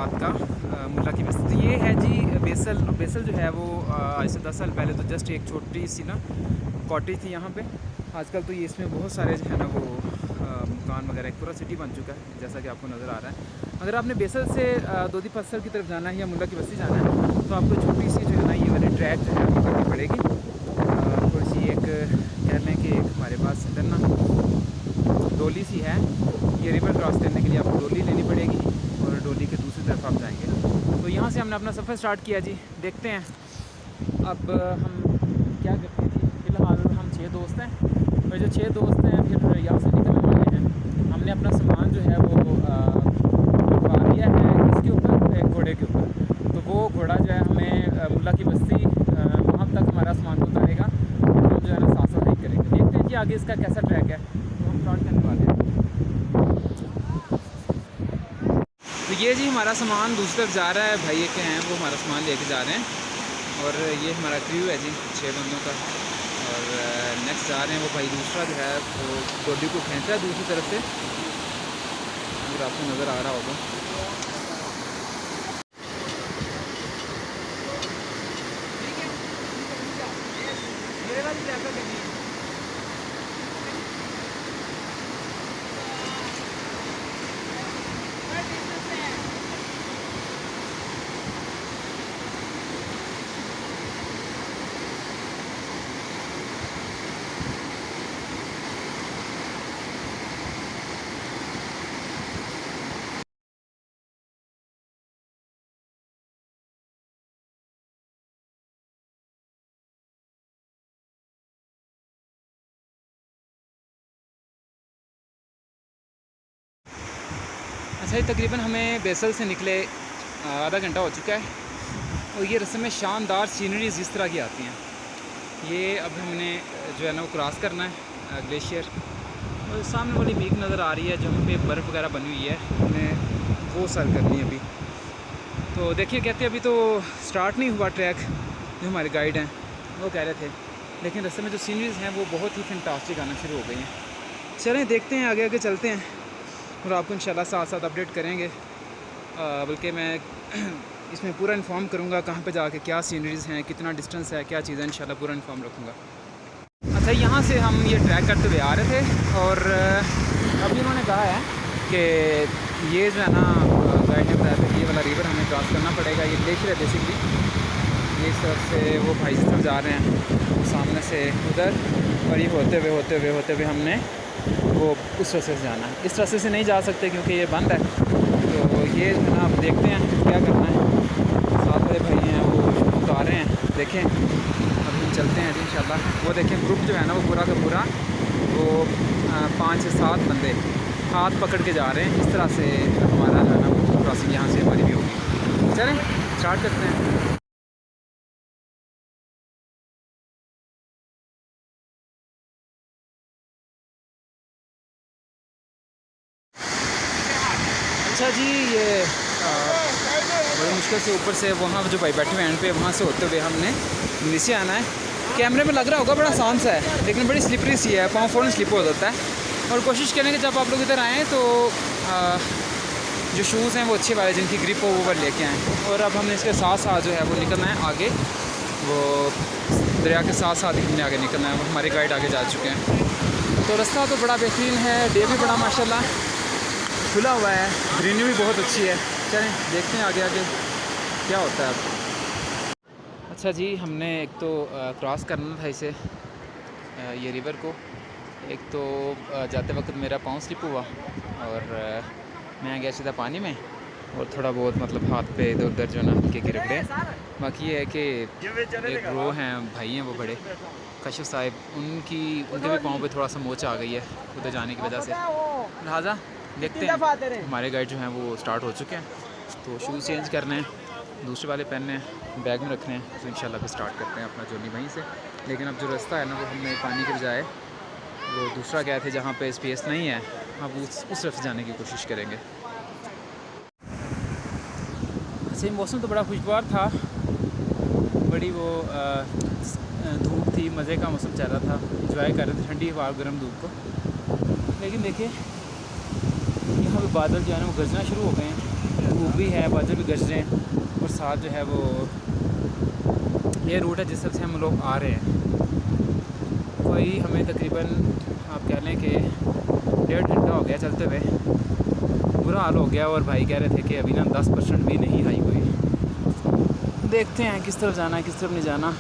रात का मुल्ला की बस्ती। तो ये है जी बेसल जो है वो आज से 10 साल पहले तो जस्ट एक छोटी सी ना कॉटेज थी यहाँ पे। आजकल तो ये इसमें बहुत सारे जो है ना वो मकान वगैरह, एक पूरा सिटी बन चुका है जैसा कि आपको नज़र आ रहा है। अगर आपने बेसल से दोदी फसल की तरफ जाना है या मुल्ला की बस्ती जाना है तो आपको छोटी सी जो है ना ये वाली ट्रैक जो है वो करनी पड़ेगी। थोड़ी सी एक कह लें कि एक हमारे पास इधर ना डोली सी है, ये रिवर क्रॉस करने के लिए आपको डोली लेनी पड़ेगी और डोली के दूसरी तरफ आप जाएंगे। तो यहाँ से हमने अपना सफ़र स्टार्ट किया जी। देखते हैं अब हम क्या करते हैं जी। फ़िलहाल हम 6 दोस्त हैं और जो 6 दोस्त हैं फिर यहाँ से निकलने वाले हैं। हमने अपना सामान जो है वो रखवा दिया है इसके ऊपर, एक घोड़े के ऊपर। तो वो घोड़ा जो है हमें मुल्ला की बस्ती वहाँ तक हमारा सामान उतारेगा और हम जो है ना साथ हाइक करेंगे। देखते हैं कि आगे इसका कैसा ट्रैक है, तो हम स्टार्ट करने वाले हैं। तो ये जी हमारा सामान दूसरी तरफ जा रहा है, भाई एक हैं वो हमारा सामान लेके जा रहे हैं और ये हमारा क्रू है जी 6 बंदों का। और नेक्स्ट जा रहे हैं वो भाई दूसरा जो है वो डोली को खींच रहा है दूसरी तरफ से, अगर आपको नज़र आ रहा होगा। अच्छा, ये तकरीबन हमें बेसल से निकले आधा घंटा हो चुका है और ये रस्ते में शानदार सीनरीज इस तरह की आती हैं। ये अब हमने जो है ना वो क्रॉस करना है ग्लेशियर, और सामने वाली पीक नज़र आ रही है जहाँ पे बर्फ़ वगैरह बनी हुई है, हमें वो सर करनी है अभी। तो देखिए कहते हैं अभी तो स्टार्ट नहीं हुआ ट्रैक, जो हमारे गाइड हैं वो कह रहे थे, लेकिन रास्ते में जो सीनरीज़ हैं वो बहुत ही फैंटास्टिक आना शुरू हो गई हैं। चलें देखते हैं, आगे आगे चलते हैं और आपको इंशाल्लाह साथ साथ अपडेट करेंगे। बल्कि मैं इसमें पूरा इन्फॉर्म करूँगा कहाँ पे जाके क्या सीनरीज़ हैं, कितना डिस्टेंस है, क्या चीज़ें, इंशाल्लाह पूरा इन्फॉर्म रखूँगा। अच्छा, यहाँ से हम ये ट्रैक करते हुए आ रहे थे और अभी उन्होंने कहा है कि ये जो है ना गाइड ने बताया था कि ये वाला रिवर हमें क्रॉस करना पड़ेगा। ये ग्लेशियर है बेसिकली, ये इस तरफ से वो भाई इस तरफ जा रहे हैं सामने से उधर, और ये होते हुए हमने वो उस रास्ते से जाना है। इस रास्ते से नहीं जा सकते क्योंकि ये बंद है। तो ये जो है ना आप देखते हैं क्या करना है। साथ वाले भाई हैं वो उतार रहे हैं, देखें अब हम चलते हैं इंशाल्लाह। वो देखें ग्रुप जो है ना वो पूरा का पूरा वो 5 से 7 बंदे हाथ पकड़ के जा रहे हैं। इस तरह से हमारा जो है ना क्रॉसिंग यहाँ से हमारी भी होगी। चलें स्टार्ट करते हैं। अच्छा जी, ये बड़ी मुश्किल से ऊपर से वहाँ जो भाई बैठे हुए हैं पे वहाँ से होते हुए हमने नीचे आना है। कैमरे में लग रहा होगा बड़ा आसान सा है, लेकिन बड़ी स्लिपरी सी है, पाँव फ़ौरन स्लिप हो जाता है। और कोशिश करेंगे जब आप लोग इधर आएँ तो जो शूज़ हैं वो अच्छे वाले जिनकी ग्रिप हो वो लेके आएँ। और अब हमने इसके साथ साथ जो है वो निकलना है आगे, वो दरिया के साथ साथ ही हमने आगे निकलना है। वो हमारे गाइड आगे जा चुके हैं। तो रास्ता तो बड़ा बेहतरीन है, डे भी बड़ा माशाल्लाह खुला हुआ है, ग्रीनरी भी बहुत अच्छी है। चलें देखते हैं आगे आगे क्या होता है अब। अच्छा जी, हमने एक तो क्रॉस करना था इसे ये रिवर को। एक तो जाते वक्त मेरा पाँव स्लिप हुआ और मैं गया सीधा पानी में, और थोड़ा बहुत मतलब हाथ पे इधर उधर जो ना हल्के गिर पड़े। बाकी ये है कि एक रो हैं भाई हैं वो बड़े कशिफ साहिब, उनके भी पाँव पे थोड़ा सा मोच आ गई है उधर जाने की वजह से। लिहाजा देखते हैं, हमारे गाइड जो हैं वो स्टार्ट हो चुके हैं। तो शूज़ चेंज करने हैं, दूसरे वाले पहनने हैं, बैग में रखने हैं। तो इंशाल्लाह फिर स्टार्ट करते हैं अपना जर्नी वहीं से। लेकिन अब जो रास्ता है ना वो हमने पानी के बजाय वो दूसरा गए थे जहाँ पे स्पेस नहीं है, अब उस तरफ जाने की कोशिश करेंगे। अच्छा, मौसम तो बड़ा खुशगवार था, बड़ी वो धूप थी, मज़े का मौसम चल रहा था, इंजॉय कर रहे थे ठंडी हवा गर्म धूप को। लेकिन देखिए यहाँ पे बादल जो है ना वो गरजना शुरू हो गए हैं। धूप भी है, बादल भी गरज रहे हैं और साथ जो है वो ये रूट है जिस तरफ से हम लोग आ रहे हैं। कोई हमें तकरीबन आप कह लें कि 1.5 घंटा हो गया चलते हुए, बुरा हाल हो गया। और भाई कह रहे थे कि अभी ना 10% भी नहीं आई हुई। देखते हैं किस तरफ जाना है किस तरफ नहीं जाना।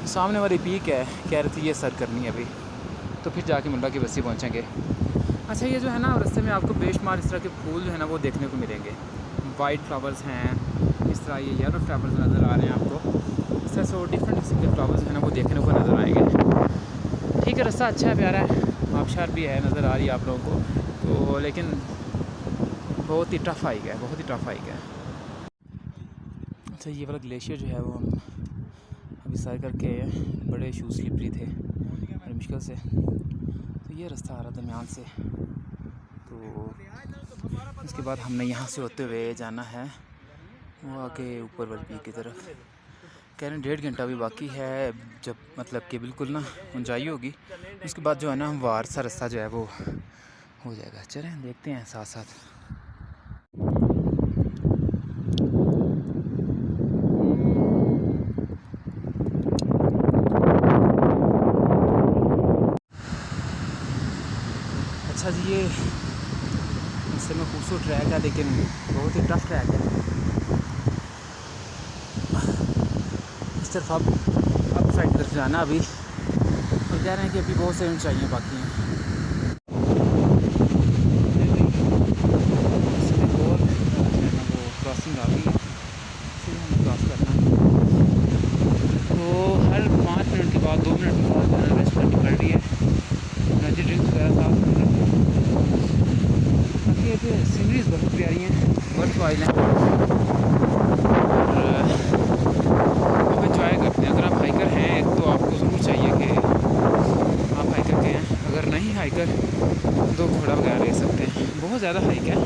सामने वाली पीक है, कह रहे थे ये सर करनी है अभी, तो फिर जाके मुल्ला की बस्ती पहुँचेंगे। अच्छा ये जो है ना रास्ते में आपको बेशुमार इस तरह के फूल जो है ना वो देखने को मिलेंगे। वाइट फ्लावर्स हैं, इस तरह ये येलो फ्लावर्स नज़र आ रहे हैं आपको। इस तरह से डिफरेंट किस्म के फ्लावर्स जो है ना वो देखने को नज़र आएंगे। ठीक है, रास्ता अच्छा है, प्यारा है, आबशार भी है, नज़र आ रही है आप लोगों को तो, लेकिन बहुत ही टफ हाइक है, बहुत ही टफ हाइक है। अच्छा ये वाला ग्लेशियर जो है वो हम अभी सर करके आए हैं, बड़े शूज़ स्लिपरी थे बड़ी मुश्किल से, तो ये रास्ता आ रहा था दरमियान से। तो इसके बाद हमने यहाँ से होते हुए जाना है वो आके ऊपर वाली पीक की तरफ। कह रहे हैं 1.5 घंटा भी बाकी है, जब मतलब कि बिल्कुल ना ऊंचाई होगी उसके बाद जो है ना हमवार सा रास्ता जो है वो हो जाएगा। चलें देखते हैं साथ साथ। अच्छा जी ये इससे में खूबसूरत ट्रैक है, लेकिन बहुत ही टफ ट्रैक है। इस तरफ अब साइड तरफ जाना अभी, और कह रहे हैं कि अभी बहुत से ऊंचाइयाँ बाकी हैं। इसमें और वो क्रॉसिंग आ गई है, इसे हमें क्रॉस करना है। तो हर 5 मिनट के बाद 2 मिनट के बाद रेस्ट करनी पड़ रही है, एनर्जी ड्रिंक्स वगैरह साथ में। बाकी ये सीनरीज बहुत प्यारी हैं, वर्थ वाइल हैं, और आप इंजॉय करते हैं। अगर आप हाइकर हैं एक तो आपको ज़रूर चाहिए कि आप हाइकर के हैं, अगर नहीं हाइकर तो घोड़ा वगैरह ले सकते हैं। बहुत ज़्यादा हाइक है,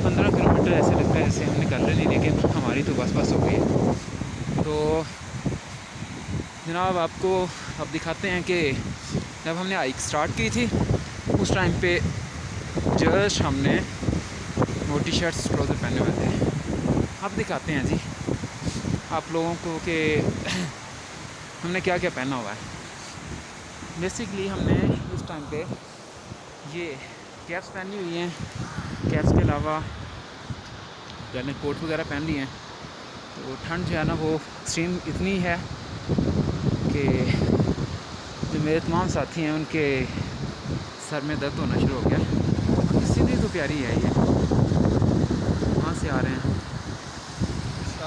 15 किलोमीटर ऐसे लगता है जैसे हमने कर लेनी, लेकिन हमारी तो बस हो गई है। तो जनाब आपको अब दिखाते हैं कि जब हमने हाइक स्टार्ट की थी उस टाइम पे जस्ट हमने वो टी शर्ट्स ट्राउज़र पहने हुए थे। अब दिखाते हैं जी आप लोगों को कि हमने क्या क्या पहना हुआ है। बेसिकली हमने इस टाइम पे ये कैप्स पहनी हुई हैं, कैप्स के अलावा मैंने कोट वगैरह पहन ली हैं। तो ठंड जो है ना वो एक्सट्रीम इतनी है कि जो मेरे तमाम साथी हैं उनके सर में दर्द होना शुरू हो गया। सीनरी तो प्यारी है, ये वहाँ से आ रहे हैं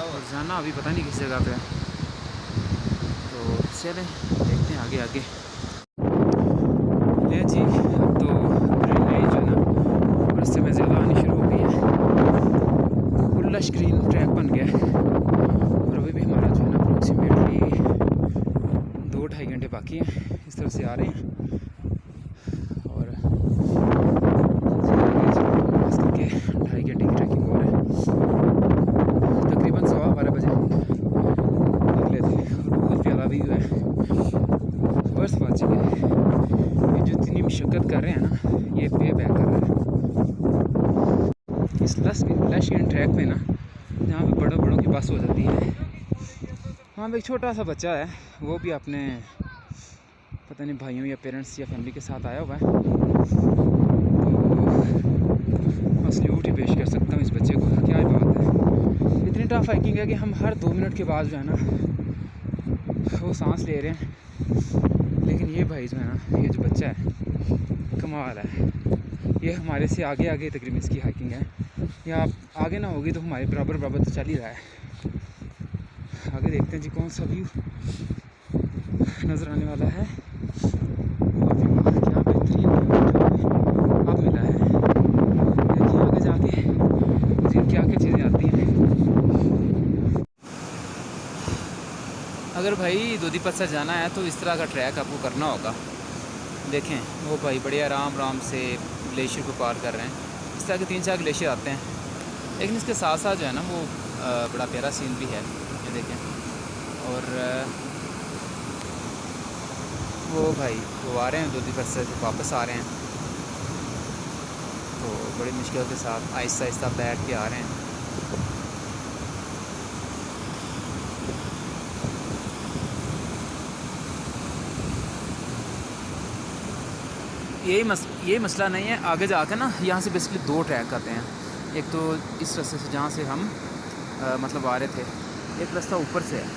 और जाना अभी पता नहीं किस जगह पे है, तो चलें देखते हैं आगे आगे। ले जी तो ट्रेन जो है ना रास्ते में ज़्यादा आनी शुरू हो गई है, खुला स्क्रीन ट्रैक बन गया है। और अभी भी हमारा जो है ना अप्रोक्सीमेटली 2-2.5 घंटे बाकी हैं, इस तरफ से आ रहे हैं। और खास करके 2.5 घंटे की ट्रैकिंग हो रहा है। तकरीबन 12:15 बजे निकले थे और बहुत प्यारा भी है, बर्फ़ पड़ चुकी है। ये जो इतनी मशक्क़त कर रहे हैं ना ये पे बैक कर रहा है। इस लश ट्रैक पे ना जहाँ पे बड़ों की बस हो जाती है, वहाँ पे एक छोटा सा बच्चा है, वो भी अपने पता नहीं भाइयों या पेरेंट्स या फैमिली के साथ आया हुआ है। तो सल्यूट ही पेश कर सकता हूँ इस बच्चे को, क्या बात है। इतनी टफ हाइकिंग है कि हम हर 2 मिनट के बाद जो है ना वो सांस ले रहे हैं, लेकिन ये भाई जो है ना ये जो बच्चा है कमाल है। ये हमारे से आगे आगे तकरीबन इसकी हाइकिंग है, या आप आगे ना होगी तो हमारे बराबर तो चल ही रहा है। आगे देखते हैं जी कौन सा व्यू नज़र आने वाला है। क्या बेहतरीन अब मिला है, देखिए आगे जाके क्या क्या चीज़ें आती हैं। अगर भाई दूधीपत से जाना है तो इस तरह का ट्रैक आपको करना होगा। देखें वो भाई बड़े आराम से ग्लेशियर को पार कर रहे हैं। इस तरह के 3-4 ग्लेशियर आते हैं, लेकिन इसके साथ साथ जो है ना वो बड़ा प्यारा सीन भी है, ये देखें। और वो भाई वो आ रहे हैं दूधीपत से वापस आ रहे हैं, तो बड़ी मुश्किल के साथ आहिस्ता आहिस्ता बैठ के आ रहे हैं। यही मसला नहीं है। आगे जाकर ना यहाँ से बेसिकली 2 ट्रैक आते हैं। एक तो इस रास्ते से जहाँ से हम मतलब आ रहे थे, एक रास्ता ऊपर से है।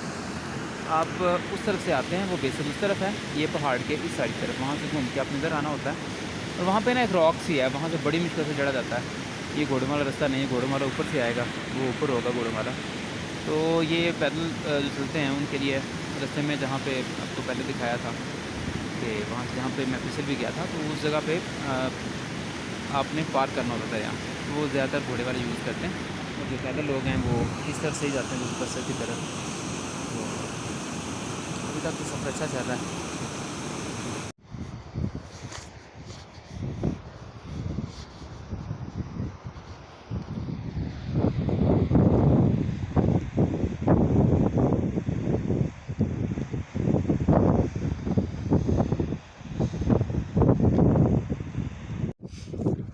आप उस तरफ से आते हैं, वो बेसिकली उस तरफ है, ये पहाड़ के इस साइड तरफ, वहाँ से घूम के आपने इधर आना होता है। और वहाँ पे ना एक रॉक सी है, वहाँ से बड़ी मुश्किल से चढ़ा जाता है। ये घोड़ेमाला रास्ता नहीं है, घोड़ेमाला ऊपर से आएगा, वो ऊपर होगा घोड़ेमाला। तो ये पैदल जो चलते हैं उनके लिए रास्ते में, जहाँ पे आपको पहले दिखाया था कि वहाँ से जहाँ पे मैं फिसल भी गया था, तो उस जगह पे आपने पार करना होता था यहाँ। तो वो ज़्यादातर घोड़े वाले यूज़ करते हैं, और जो पैदल लोग हैं वो इस तरफ से ही जाते हैं, उस बस की तरफ। तो अभी तक तो सफ़र अच्छा चल रहा है।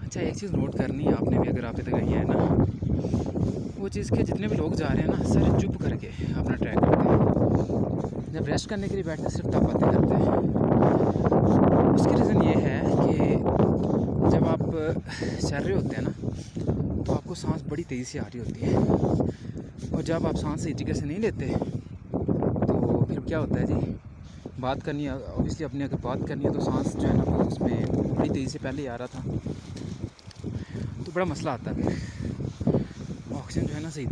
अच्छा, एक चीज़ नोट करनी है आपने भी, अगर आप इधर गई है ना, वो चीज़ के जितने भी लोग जा रहे हैं ना, सारे चुप करके अपना ट्रैक करते हैं। जब रेस्ट करने के लिए बैठते हैं सिर्फ तब बातें करते हैं। उसकी रीज़न ये है कि जब आप चल रहे होते हैं ना, तो आपको सांस बड़ी तेज़ी से आ रही होती है, और जब आप सांस सही तरीके से नहीं लेते तो फिर क्या होता है जी, बात करनी है ऑब्वियसली, अपने अगर बात करनी है तो सांस जो है ना वो उसमें बड़ी तेज़ी से पहले ही आ रहा था, तो बड़ा मसला आता है। ऑक्सीजन जो है ना सही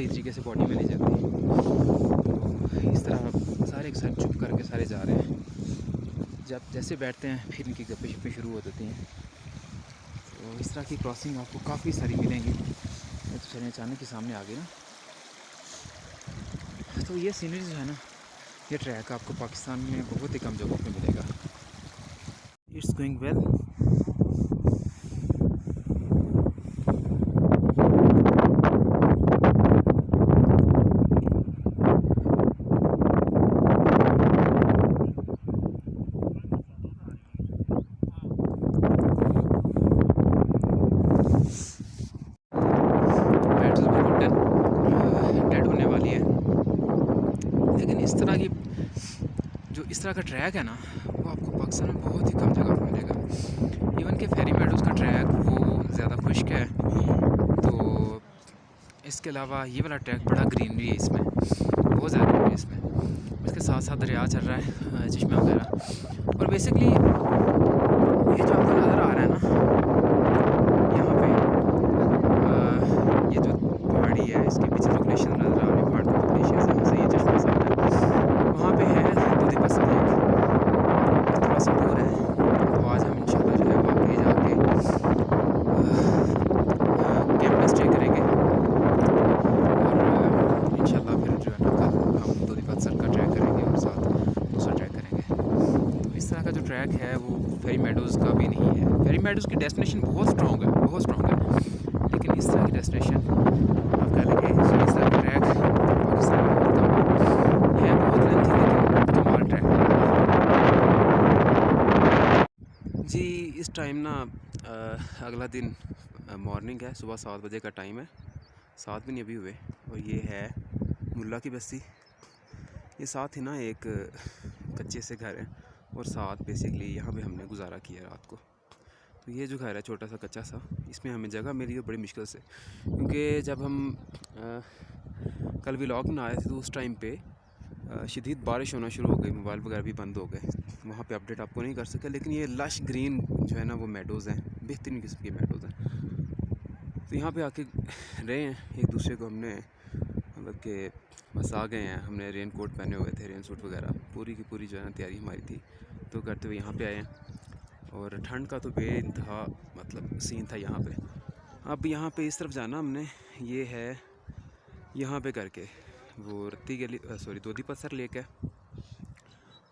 तरीके से बॉडी में नहीं जाती। तो इस तरह सारे एक साथ चुप करके सारे जा रहे हैं। जब जैसे बैठते हैं फिर इनकी गप्पे शप्पे शुरू हो जाती हैं। तो इस तरह की क्रॉसिंग आपको काफ़ी सारी मिलेंगी। ये तो चलिए अचानक के सामने आ गई ना। तो ये सीनरी जो है ना, ये ट्रैक आपको पाकिस्तान में बहुत ही कम जगहों पे मिलेगा। It's going well. डेड होने वाली है, लेकिन इस तरह का ट्रैक है ना, वो आपको पाकिस्तान में बहुत ही कम जगह पर मिलेगा। इवन के फेरी मेडोज़ का ट्रैक वो ज़्यादा खुश्क है, तो इसके अलावा ये वाला ट्रैक बड़ा ग्रीनरी है, इसमें बहुत ज़्यादा ग्रीनरी है इसमें। इसके साथ साथ दरिया चल रहा है, चश्मा वगैरह। और बेसिकली ये जो आपको नज़र आ रहा है ना यहाँ पे, ये जो पहाड़ी है, इसके पीछे जो ग्लेशियर नज़र आ रहे हैं, पहाड़ के ग्लेशियर से, जहाँ से ये चश्मा सामने वहाँ पे है दूधी पसर लेक, थोड़ा सा दूर है। तो आज हम इंशाल्लाह जो है वहाँ पे जाके कैंप में स्टे करेंगे, और इंशाल्लाह फिर जो है ना कल हम दूधी पसर का ट्रैक करेंगे और साथ दूसरा ट्रैक करेंगे। तो इस तरह का जो ट्रैक है वो फेरी मेडोज़ का भी नहीं है। फेरी मेडोज़ की डेस्टिनेशन बहुत स्ट्रॉन्ग है, बहुत स्ट्रॉन्ग है, लेकिन इस तरह की डेस्टिनेशन आप कह लेंगे इस तरह का ट्रैक पाकिस्तान में बहुत कम है, बहुत लेंथी लेकिन कमाल ट्रैक जी। इस टाइम ना अगला दिन मॉर्निंग है, सुबह 7 बजे का टाइम है, 7 भी नहीं अभी हुए, और ये है मुल्ला की बस्ती। ये साथ ही ना एक कच्चे से घर है, और साथ बेसिकली यहाँ पे हमने गुजारा किया रात को। तो ये जो घर है छोटा सा कच्चा सा, इसमें हमें जगह मिली है बड़ी मुश्किल से, क्योंकि जब हम कल व्लॉग में आए थे तो उस टाइम पे शदीद बारिश होना शुरू हो गई, मोबाइल वगैरह भी बंद हो गए, वहाँ पे अपडेट आपको नहीं कर सके। लेकिन ये लश ग्रीन जो है ना वो मेडोज़ हैं, बेहतरीन किस्म के मेडोज़ हैं। तो यहाँ पे आके रहे हैं, एक दूसरे को हमने मतलब कि बस आ गए हैं। हमने रेन कोट पहने हुए थे, रेन सूट वगैरह, पूरी की पूरी जो है ना तैयारी हमारी थी, तो करते हुए यहाँ पे आए हैं। और ठंड का तो बेइंतहा मतलब सीन था यहाँ पे। अब यहाँ पे इस तरफ जाना हमने, ये है यहाँ पे करके वो रत्ती गली, सॉरी दोधी पत्थर लेक है,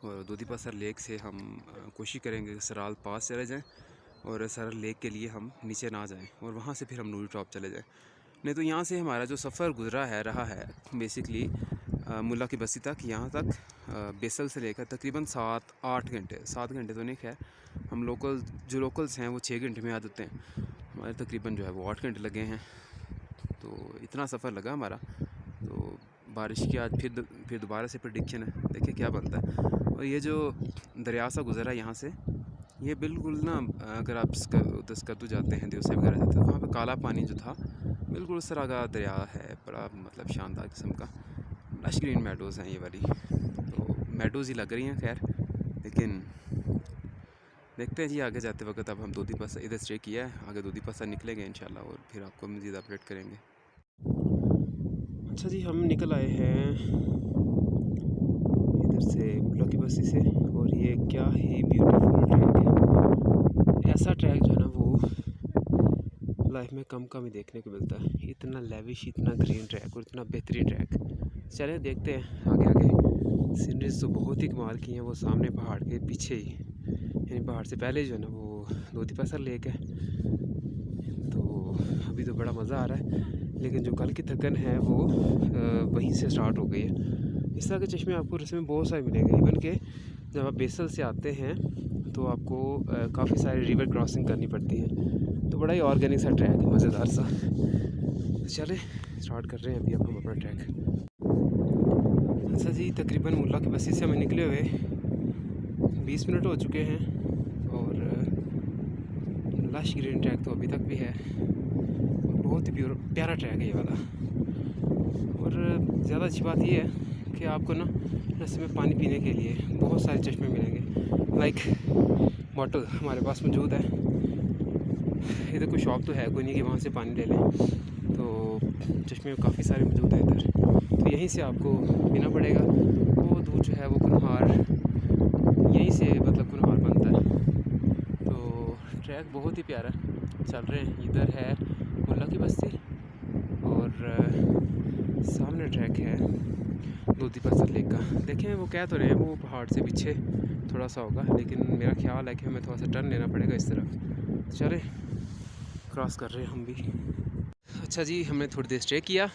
और दोधी पत्थर लेक से हम कोशिश करेंगे कि सराल पास चले जाएं, और सराल लेक के लिए हम नीचे ना जाएं, और वहाँ से फिर हम नूरी टॉप चले जाएं। नहीं तो यहाँ से हमारा जो सफ़र गुजरा है रहा है बेसिकली मुल्ला की बस्ती तक, यहाँ तक बेसल से लेकर तकरीबन 7-8 घंटे, 7 घंटे तो नहीं, खैर हम लोकल्स हैं वो 6 घंटे में आ जाते हैं, हमारे तकरीबन जो है वो 8 घंटे लगे हैं। तो इतना सफ़र लगा हमारा। तो बारिश की आज फिर दोबारा से प्रेडिक्शन है, देखिए क्या बनता है। और ये जो दरिया सा गुज़रा है यहाँ से, ये बिल्कुल ना, अगर आप स्कर्दू जाते हैं, देवसा वगैरह जाते हैं तो वहाँ पे काला पानी जो था बिल्कुल उस तरह का दरिया है, बड़ा मतलब शानदार किस्म का। लश ग्रीन मेडोज़ हैं ये वाली, तो मेडोज़ ही लग रही हैं खैर, लेकिन देखते हैं जी आगे जाते वक्त। अब हम दूधीपत्थर इधर स्टे किया है, आगे दूधीपत्थर निकलेंगे इंशाल्लाह और फिर आपको मज़ीद अपडेट करेंगे। अच्छा जी, हम निकल आए हैं इधर से मुल्ला की बस्ती से, और ये क्या ही ब्यूटीफुल ट्रैक है। ऐसा ट्रैक जो है ना वो लाइफ में कम कम ही देखने को मिलता है। इतना लेविश, इतना ग्रीन ट्रैक और इतना बेहतरीन ट्रैक। चलें देखते हैं आगे आगे। सीनरीज तो बहुत ही कमाल की हैं। वो सामने पहाड़ के पीछे ही, यानी पहाड़ से पहले जो है ना वो दूधीपत्थर लेक है, तो अभी तो बड़ा मज़ा आ रहा है। लेकिन जो कल की थकन है वो वहीं से स्टार्ट हो गई है। इस तरह के चश्मे आपको रस्ते में बहुत सारे मिलेंगे। इवन के जब आप बेसल से आते हैं तो आपको काफ़ी सारी रिवर क्रॉसिंग करनी पड़ती है, तो बड़ा ही ऑर्गेनिक सा ट्रैक है, मज़ेदार सा। तो चले स्टार्ट कर रहे हैं अभी हम अपना ट्रैक। अच्छा जी, तकरीबन मुल्ला की बस्ती से हमें निकले हुए 20 मिनट हो चुके हैं, और लश ग्रीन ट्रैक तो अभी तक भी है। बहुत ही प्यारा ट्रैक है ये वाला। और ज़्यादा अच्छी बात ये है कि आपको ना रास्ते में पानी पीने के लिए बहुत सारे चश्मे मिलेंगे। लाइक बॉटल हमारे पास मौजूद है। इधर कोई शॉप तो है कोई नहीं कि वहाँ से पानी ले लें, तो चश्मे काफ़ी सारे मौजूद हैं इधर, तो यहीं से आपको पीना पड़ेगा। वो दूध जो है वो कुनहार, यहीं से मतलब कुनहार बनता है। तो ट्रैक बहुत ही प्यारा चल रहे हैं। इधर है मुल्ला की बस्ती और सामने ट्रैक है दूधीपत्थर लेक का। देखें वो कह तो रहे हैं वो पहाड़ से पीछे थोड़ा सा होगा, लेकिन मेरा ख्याल है कि हमें थोड़ा सा टर्न लेना पड़ेगा इस तरफ। चले क्रॉस कर रहे हैं हम भी। अच्छा जी, हमने थोड़ी देर स्टे किया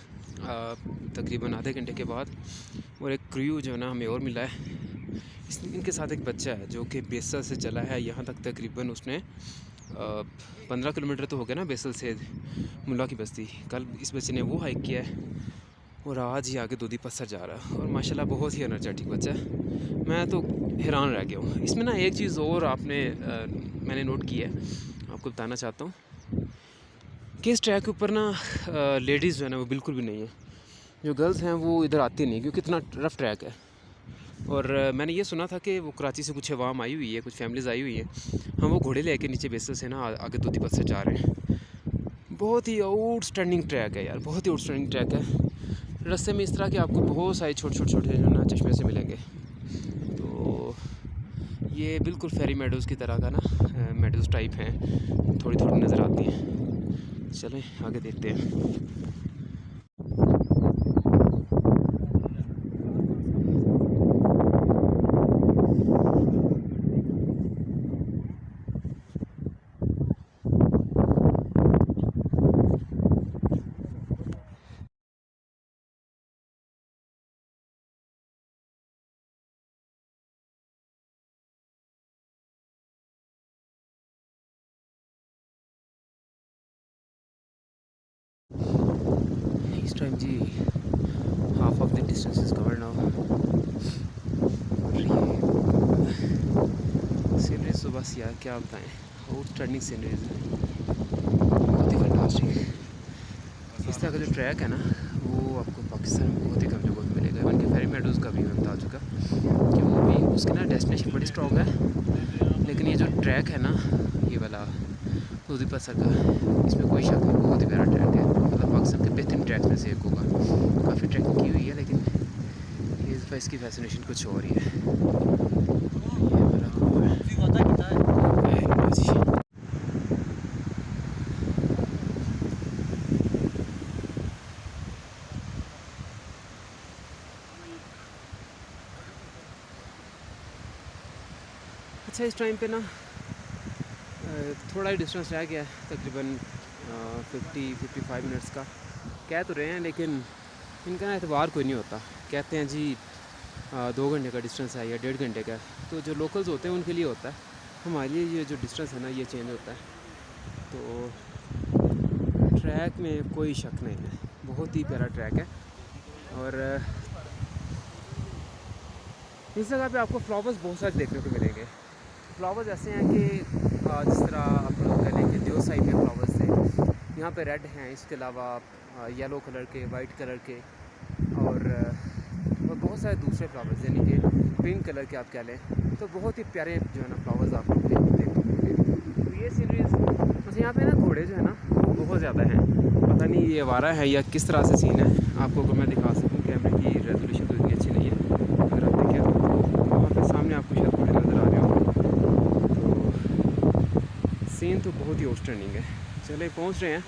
तकरीबन आधे घंटे के बाद, और एक क्रू जो है ना हमें और मिला है। इनके साथ एक बच्चा है जो कि बेसल से चला है यहाँ तक। तकरीबन उसने 15 किलोमीटर तो हो गया ना बेसल से मुल्ला की बस्ती। कल इस बच्चे ने वो हाइक किया है और आज ही आगे दूधीपत्थर जा रहा है, और माशाल्लाह बहुत ही एनर्जेटिक बच्चा है। मैं तो हैरान रह गया हूँ। इसमें ना एक चीज़ और मैंने नोट की है, आपको बताना चाहता हूँ कि इस ट्रैक के ऊपर ना लेडीज़ जो है ना वो बिल्कुल भी नहीं है। जो गर्ल्स हैं वो इधर आती नहीं, क्योंकि इतना रफ़ ट्रैक है। और मैंने ये सुना था कि वो कराची से कुछ अवाम आई हुई है, कुछ फैमिलीज़ आई हुई हैं, हम वो घोड़े लेके नीचे बेसल से ना आगे दूधीपत्थर जा रहे हैं। बहुत ही आउटस्टैंडिंग ट्रैक है यार, बहुत ही आउटस्टैंडिंग ट्रैक है। रास्ते में इस तरह के आपको बहुत सारे छोटे जो ना चश्मे से मिलेंगे। तो ये बिल्कुल फेरी मेडोज़ की तरह का ना मेडोज़ टाइप हैं, थोड़ी थोड़ी नज़र आती हैं। चलें आगे देखते हैं। इस टाइम जी half of the distance is covered now. Sceneries तो बस यार क्या बताएं, आउटस्टैंडिंग सीनरीज है, बहुत ही फैंटास्टिक। इस तरह का जो ट्रैक है ना वो आपको पाकिस्तान में बहुत ही कम जगह में मिलेगा। इवन के फेरी मेडोज़ का भी मैं बता चुका कि वो भी उसकी ना डेस्टिनेशन बड़ी स्ट्रॉन्ग है, लेकिन ये जो ट्रैक है ना ये वाला दूधीपत्थर का, इसमें कोई शक नहीं, बहुत ही प्यारा ट्रैक है। मतलब पाकिस्तान के बेहतरीन ट्रैक में से एक होगा। काफ़ी ट्रैकिंग की हुई है, लेकिन इस दफ़ा इसकी फैसिनेशन कुछ और ही है। ये वाला वो है जी। अच्छा, इस टाइम पे ना थोड़ा ही डिस्टेंस रह गया है, तकरीबन 50-55 मिनट्स का कह तो रहे हैं, लेकिन इनका ना एतबार कोई नहीं होता। कहते हैं जी 2 घंटे का डिस्टेंस है या 1.5 घंटे का, तो जो लोकल्स होते हैं उनके लिए होता है। हमारे लिए ये जो डिस्टेंस है ना ये चेंज होता है। तो ट्रैक में कोई शक नहीं है, बहुत ही प्यारा ट्रैक है। और इस जगह पे आपको फ्लावर्स बहुत सारे देखने को मिलेंगे। फ्लावर्स ऐसे हैं कि जिस तरह आप लोग गले के दियो साइड में फ्लावर्स थे, यहाँ पे रेड हैं, इसके अलावा येलो कलर के, वाइट कलर के और बहुत सारे दूसरे फ्लावर्स यानी कि पिंक कलर के आप कह लें। तो बहुत ही प्यारे जो है ना फ्लावर्स आप लोग देखते। तो ये सीरीज़ बस यहाँ पे ना घोड़े जो है ना वो बहुत ज़्यादा हैं, पता नहीं ये आवारा है या किस तरह से सीन है। आपको अगर मैं दिखा सकूँ, कैमरे की रेजोल्यूशन तो इतनी अच्छी नहीं है, अगर आप देखें तो वहाँ पे सामने आपको शायद घोड़े नज़र आ रहे हो। तो सीन तो बहुत ही आउटस्टैंडिंग है। चले पहुँच रहे हैं,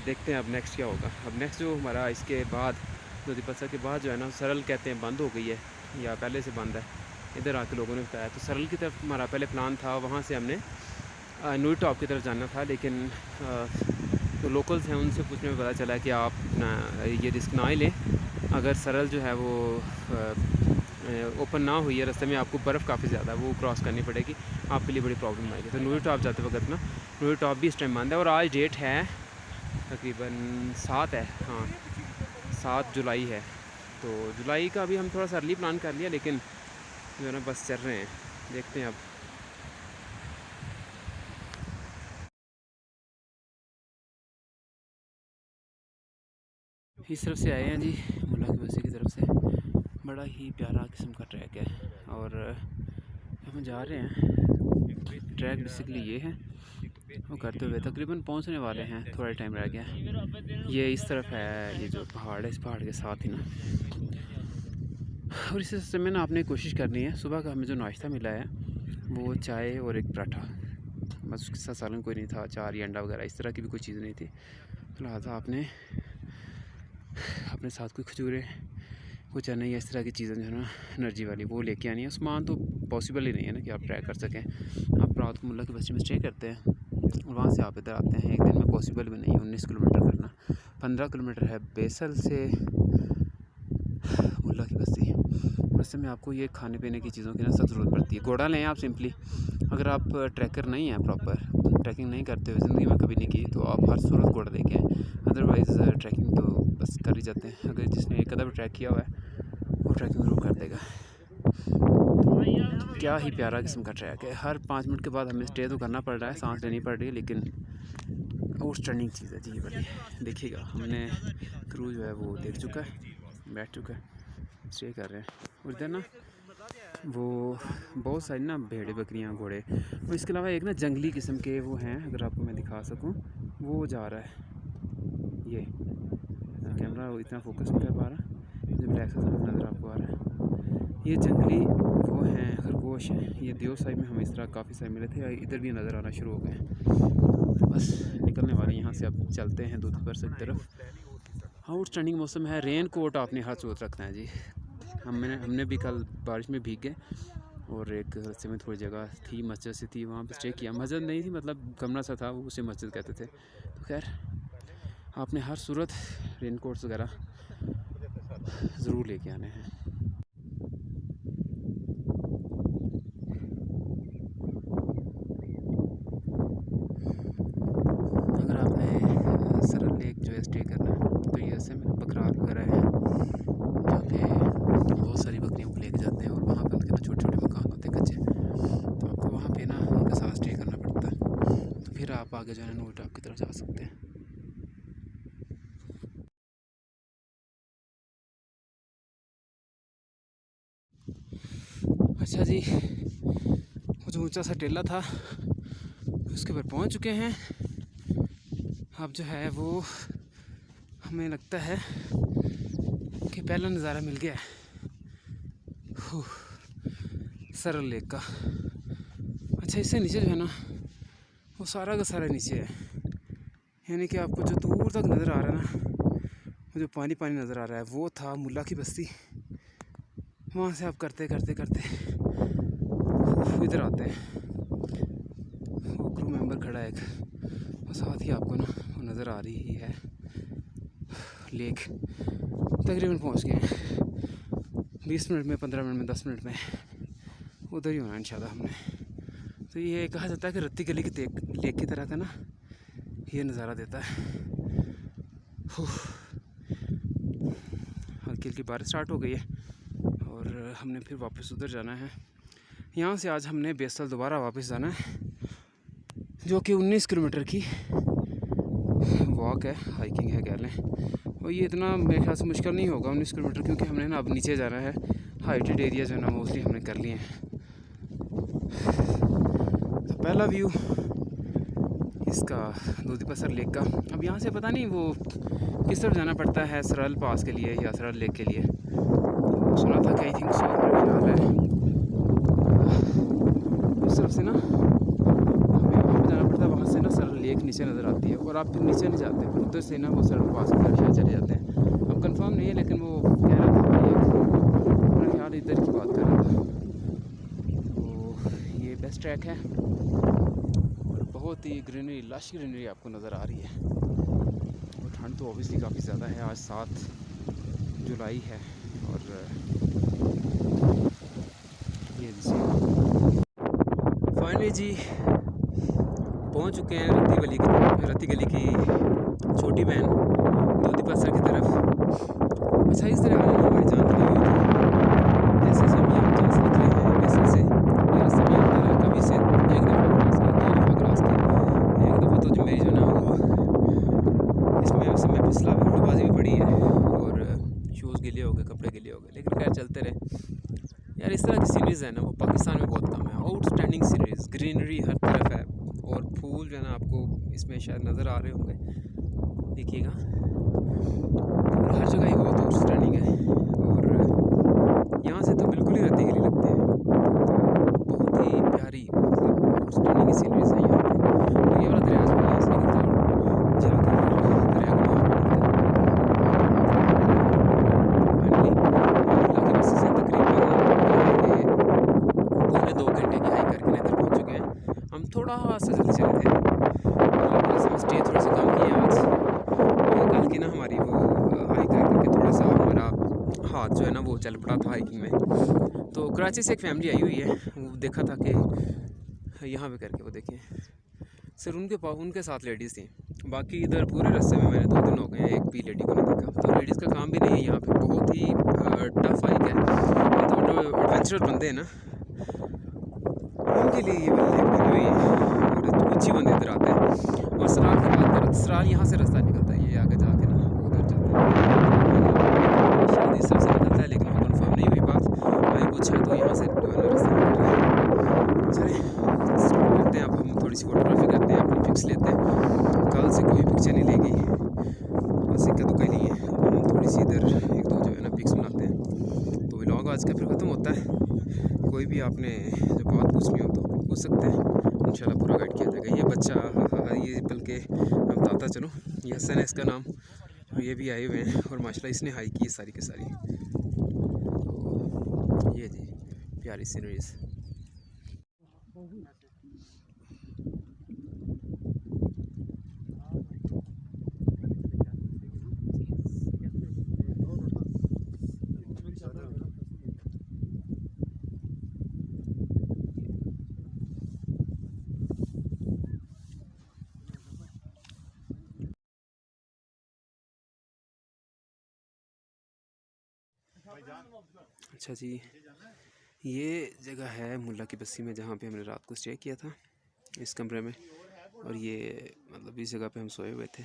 देखते हैं अब नेक्स्ट क्या होगा। अब नेक्स्ट जो हमारा इसके बाद लोधीपत्सा के बाद जो है ना सरल कहते हैं बंद हो गई है या पहले से बंद है, इधर आके लोगों ने बताया। तो सरल की तरफ हमारा पहले प्लान था, वहाँ से हमने नूरी टॉप की तरफ जाना था, लेकिन जो लोकल्स हैं उनसे पूछने में पता चला कि आप ना ये रिस्क ना ही लें। अगर सरल जो है वो ओपन ना हुई है, रास्ते में आपको बर्फ़ काफ़ी ज़्यादा वो क्रॉस करनी पड़ेगी, आपके लिए बड़ी प्रॉब्लम आएगी। तो नूरी टॉप जाते वक्त ना नूरी टॉप भी इस टाइम बंद है। और आज डेट है तकरीबन 7 है, हाँ 7 जुलाई है। तो जुलाई का अभी हम थोड़ा सा अर्ली प्लान कर लिया, लेकिन जो है ना बस चल रहे हैं, देखते हैं अब। इस तरफ से आए हैं जी, मुल्ला की बस्ती की तरफ से। बड़ा ही प्यारा किस्म का ट्रैक है और हम जा रहे हैं। ट्रैक बेसिकली ये है, वो करते हुए तकरीबन पहुंचने वाले हैं, थोड़ा टाइम रह गया। ये इस तरफ है, ये जो पहाड़ है, इस पहाड़ के साथ ही ना। और इस रास्ते में ना आपने कोशिश करनी है, सुबह का हमें जो नाश्ता मिला है वो चाय और एक पराठा, बस उसके साथ सालन कोई नहीं था, अचार या अंडा वगैरह इस तरह की भी कोई चीज़ नहीं थी। तो लिहाजा आपने अपने साथ कोई खजूरें, कुछ चने या इस तरह की चीज़ें जो है ना एनर्जी वाली वो लेके आनी है। सामान तो पॉसिबल ही नहीं है ना कि आप ट्रैक कर सकें। आप रात को मुल्ला की बस्ती में स्टे करते हैं और वहाँ से आप इधर आते हैं, एक दिन में पॉसिबल भी नहीं है 19 किलोमीटर करना। 15 किलोमीटर है बेसल से मुल्ला की बस्ती। रास्ते में आपको ये खाने पीने की चीज़ों की ना सख्त ज़रूरत पड़ती है। घोड़ा लें आप सिंपली, अगर आप ट्रैकर नहीं हैं, प्रॉपर ट्रैकिंग नहीं करते हुए, ज़िंदगी में कभी नहीं की, तो आप हर सूरत घोड़ा लेके आएँ। अदरवाइज़ ट्रैकिंग तो बस कर ही जाते हैं। अगर जिसने एक कदम ट्रैक किया हुआ है वो ट्रैकिंग ज़रूर कर देगा। क्या ही प्यारा किस्म का ट्रैक है। हर 5 मिनट के बाद हमें स्टे तो करना पड़ रहा है, सांस लेनी पड़ रही है, लेकिन आउटस्टैंडिंग चीज़ है जी ये बड़ी। देखिएगा, हमने क्रू जो है वो देख चुका है, बैठ चुका है, स्टे कर रहे हैं। और इधर ना वो बहुत सारी ना भेड़े बकरियां, घोड़े, और इसके अलावा एक ना जंगली किस्म के वो हैं, अगर आपको मैं दिखा सकूं, वो जा रहा है। ये कैमरा इतना फोकस नहीं कर पा रहा, जो ब्लैक सा नज़र आपको आ रहा है, ये जंगली वो हैं, खरगोश हैं। ये दियो साइड में हमें इस तरह काफ़ी सारे मिले थे, इधर भी नज़र आना शुरू हो गए। बस निकलने वाले यहाँ से, अब चलते हैं लोधीपत्सा की तरफ। आउटस्टैंडिंग मौसम है, रेन कोट आपने हाथ सूरत रखना है जी। हमने भी कल बारिश में भीग गए और एक रास्ते में थोड़ी जगह थी, मस्जिद सी थी, वहाँ पे स्टे किया। मस्जिद नहीं थी, मतलब कमरा सा था, वो उसे मस्जिद कहते थे। तो खैर आपने हर सूरत रेन कोट्स वगैरह ज़रूर लेके आने हैं। अगर आपने सरल लेक जो है स्टे करना है, तो ये ऐसे में बकरार वगैरह है, जहाँ पे बहुत सारी बकरियों को लेके जाते हैं और वहाँ पे उनके ना छोटे छोटे मकान होते हैं कच्चे, तो आपको वहाँ पे ना उनके साथ स्टे करना पड़ता है। तो फिर आप आगे जो है नूरी टॉप की तरफ जा सकते हैं। अच्छा जी, वो जो ऊंचा सा टेला था उसके ऊपर पहुंच चुके हैं। अब जो है वो हमें लगता है कि पहला नज़ारा मिल गया है सरल लेक का। अच्छा, इससे नीचे जो है ना वो सारा का सारा नीचे है, यानी कि आपको जो दूर तक नज़र आ रहा है ना, वो जो पानी पानी नज़र आ रहा है, वो था मुल्ला की बस्ती। वहाँ से आप करते करते करते इधर आते हैं। वो क्रू मेंबर खड़ा है एक, और साथ ही आपको ना वो नज़र आ रही है लेक। तकरीबन पहुँच गए हैं 20 मिनट में, 15 मिनट में, 10 मिनट में उधर ही होना इंशाल्लाह हमने। तो ये कहा जाता है कि रत्ती गली की लेक की तरह का ना ये नज़ारा देता है। हल्की हल्की बारिश स्टार्ट हो गई है और हमने फिर वापस उधर जाना है। यहाँ से आज हमने बेसल दोबारा वापस जाना है, जो कि 19 किलोमीटर की वॉक है, हाइकिंग है कह लें। और ये इतना मेरे ख्याल से मुश्किल नहीं होगा 19 किलोमीटर, क्योंकि हमने ना अब नीचे जाना है। हाइटेड एरिया जो है ना मोस्टली हमने कर लिए हैं। तो पहला व्यू इसका दूधी पसर लेक का। अब यहाँ से पता नहीं वो किस तरफ जाना पड़ता है, सरल पास के लिए या सरल लेक के लिए। तो सुना था कि आई थिंक सो ख्याल है उस तरफ से ना हमें वहाँ जाना पड़ता है। वहाँ से ना सरल लेक नीचे नज़र आती है और आप फिर नीचे नहीं जाते, फिर उधर से ना वो सरल पास की तरफ शायद चले जाते हैं। अब कंफर्म नहीं है, लेकिन वो कह रहा था भाई, एक मेरा ख्याल इधर की बात कर रहा था। तो ये बेस्ट ट्रैक है और बहुत ही ग्रीनरी, लश ग्रीनरी आपको नज़र आ रही है। और ठंड तो ऑब्वियसली काफ़ी ज़्यादा है। आज 7 जुलाई है और ये फाइनली जी पहुंच चुके हैं रत्ती गली की छोटी बहन दूधी पसर की तरफ। अच्छा, इस तरह आने में हमारी जान खड़ी हुई थी। जैसे हम यहाँ से निकले हैं बेसल से, ये रास्ते में आता है कभी से एक दफ़ा क्रॉस किया, 2 दफ़ा क्रॉस किया। एक दफ़ा तो जो मेरी जो ना वो इसमें वैसे मैं फिसला भी, उल्टबाजी भी पड़ी है और शूज़ गिले हो गए, कपड़े गिले हो गए, लेकिन खैर चलते रहे। यार इस तरह की सीरीज़ है ना वो पाकिस्तान में बहुत कम है। आउटस्टैंडिंग सीरीज़, ग्रीनरी हर तरफ है और फूल जो है ना आपको इसमें शायद नज़र आ रहे होंगे, देखिएगा फूल हर जगह ही बहुत आउटस्टैंडिंग है। और यहाँ से तो बिल्कुल ही रत्ती गली लगती है, बहुत ही प्यारी मतलब आउटस्टैंडिंग सीरीज़ है यहाँ पे। तो ये वाला दरिया जो है यहाँ से निकलता है और जाकर दरिया को मार फाइनली मुल्ला की बस्ती से तकरीबन 2 घंटे की हाइक करके इधर पहुँच चुके हैं। हम थोड़ा सा जल्दी चले थे, मतलब जैसे हम स्टे थोड़े से कम किए आज। और कल की ना हमारी वो हाइक करके थोड़ा सा हमारा हाथ जो है ना वो चल पड़ा था हाइकिंग में। तो कराची से एक फैमिली आई हुई है, वो देखा था कि यहाँ पे करके वो देखें सिर्फ उनके साथ लेडीज़ थी। बाकी इधर पूरे रास्ते में मैंने 2 दिन हो गए हैं एक भी लेडी को नहीं देखा। तो लेडीज़ का काम भी नहीं है यहाँ पे, बहुत ही टफ हाइक है। मतलब जो एडवेंचरर बंदे हैं ना उनके लिए ये वाली लेक बनी हुई है और कुछ ही बंदे इधर आते हैं। और सराल की बात करें तो सराल यहाँ से रास्ता निकलता है, ये आगे जाके ना उधर जाता है, शायद इस तरफ से निकलता है, लेकिन वो कन्फर्म नहीं हुई बात। मैंने पूछा है तो यहाँ से रास्ता निकल रहा है। चलिए स्टार्ट करते हैं। अब हम थोड़ी सी फोटोग्राफी करते हैं, अपनी पिक्स लेते हैं। कल से कोई पिक्चर नहीं लेगी, बस इक्का दुक्का ही लिए। हम थोड़ी सी इधर 1-2 जो है ना पिक्स बनाते हैं। तो व्लॉग आज का फिर ख़त्म होता है। कोई भी आपने जो बात पूछनी हो तो पूछ सकते हैं, इंशाल्लाह पूरा गाइड किया जाएगा। ये बच्चा ये बल्कि हम बताता चलो, ये हसन है इसका नाम, और ये भी आए हुए हैं और माशाल्लाह इसने हाइक की सारी की सारी। तो ये जी प्यारी सीनरीज। अच्छा जी, ये जगह है मुल्ला की बस्ती में जहाँ पे हमने रात को स्टे किया था इस कमरे में। और ये मतलब इस जगह पे हम सोए हुए थे।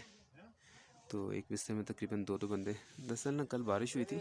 तो एक बिस्तर में तकरीबन 2 बंदे। दरअसल ना कल बारिश हुई थी